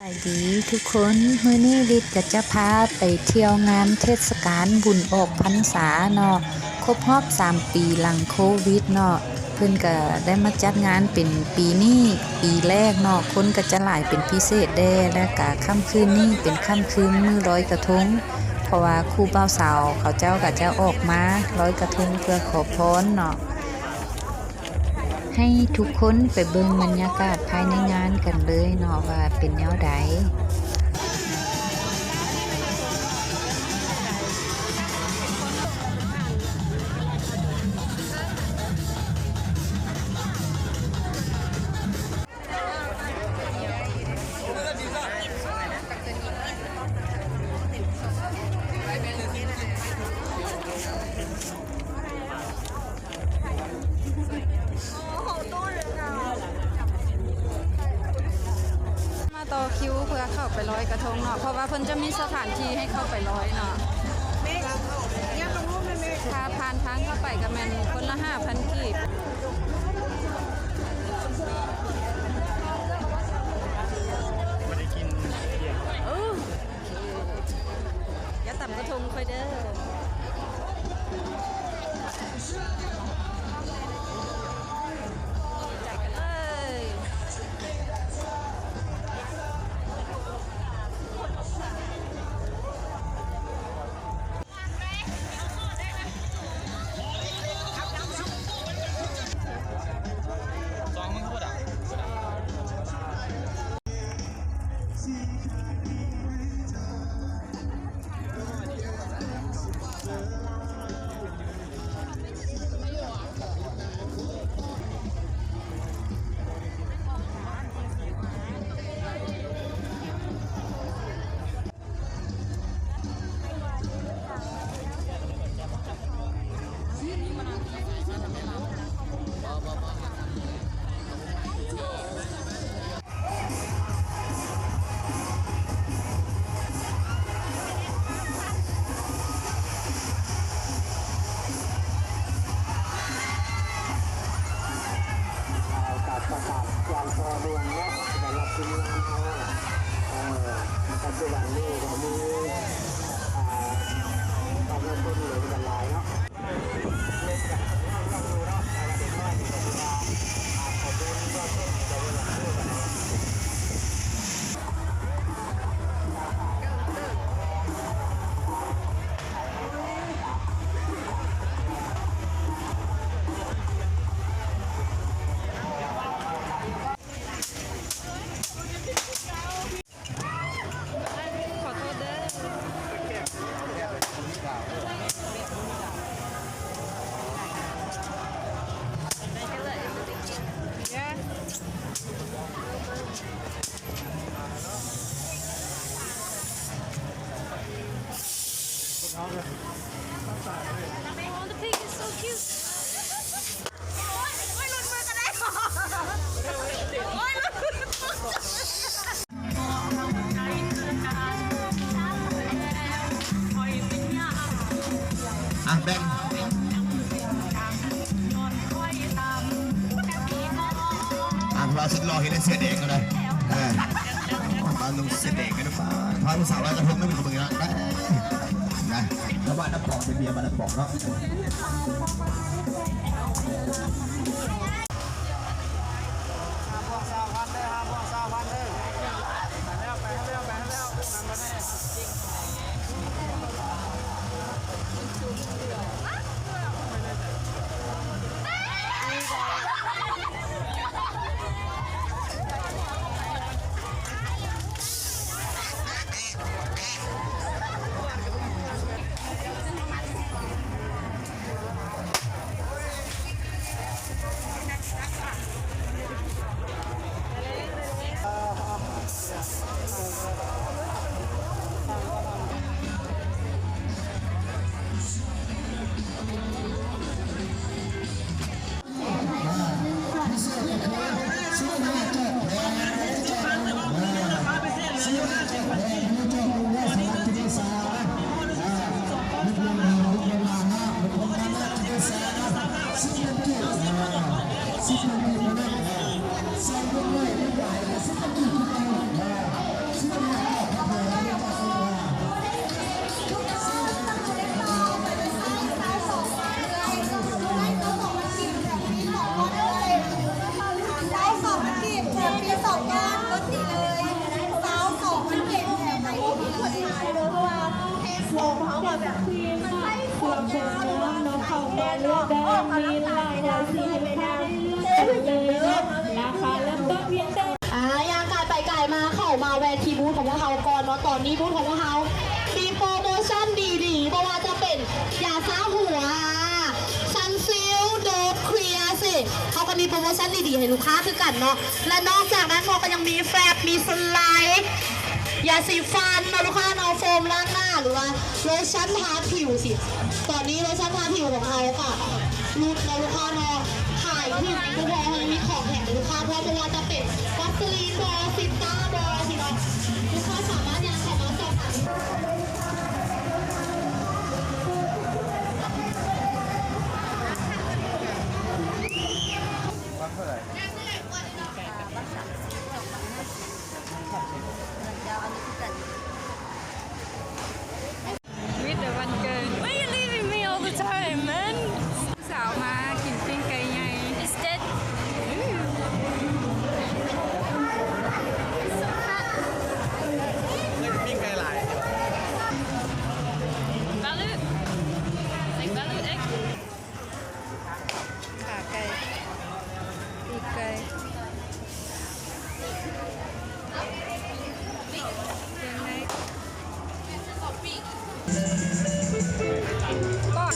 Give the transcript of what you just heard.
สวัสดีทุกคนมื้อนี้ลิศก็จะพาไปเที่ยวงานเทศกาลบุญออกพรรษาเนาะครบรอบ3ปีหลังโควิดเนาะเพิ่นก็ได้มาจัดงานเป็นปีนี้ปีแรกเนาะคนก็จะหลายเป็นพิเศษแด้และก็ค่ำคืนนี้เป็นค่ำคืนมื้อลอยกระทงเพราะว่าครูบ่าวสาวเขาเจ้าก็จะออกมาลอยกระทงเพื่อขอพรเนาะให้ทุกคนไปเบิ่งบรรยากาศภายในงานกันเลยเนาะว่าเป็นแนวใดต่อคิวเพื่อเข้าไปลอยกระทงเนาะเพราะว่าเพิ่นจะมีสถานที่ให้เข้าไปลอยเนาะค่าผ่านทางเข้าไปก็แม่นคนละ 5,000 กีบไม่ได้กินโอเคอย่าต่ำกระทงค่อยเด้อจ่ายกันเลยประกาศอย่างพอดวงเนาะสำหรับทีมงานเราปัจจุบันนี้เรามีความเริ่มต้นเลยกันหลายเนาะขอโทษเด้แบ่งเราสุดรอเห็นเสื้อแดงกันเลยตอนลงเสื้อแดงกันหรือเปล่าพาลูกสาวเราจะพบไม่เป็นคนนะนะแล้วบ้านน้ำปองเป็นเบียร์บ้านน้ำปองเนาะ ชมน้ำน้องเข้ามาเลือกได้มีหลายสีให้ทานเลยราคาเริ่มต้นเพียงแต่ ยางกายไปไกลมาเข้ามาแวะที่บูธของพวกเราก่อนเนาะตอนนี้บูธของพวกเรามีโปรโมชั่นดีๆเพราะว่าจะเป็นยาซาหัวซันซิลโดบเคลียร์สิเขาก็มีโปรโมชั่นดีๆให้ลูกค้าคือกันเนาะและนอกจากนั้นเขาก็ยังมีแฟบมีสไลด์ยาสีฟันเนาะลูกค้าเนาะโฟมล้างหน้าหรือว่าโลชั่นทาผิวสิตอนนี้โลชั่นทาผิวของเขาค่ะรูดเนาะลูกค้าเนาะขายที่ไม่พอยังมีของแถมให้ลูกค้าเพราะว่าจะเป็นวัสลีนบอซิต้าบอสิเนาะลูกค้าสามารถยังสามารถสอบถาม วิทย์เดี๋ยววันเกิด Why are you leaving me all the time, man? สาวมากินปิ้งไก่ไง It's dead. Balut. Like balut egg. ขาไก่ปีกไก่ยังไงก้อน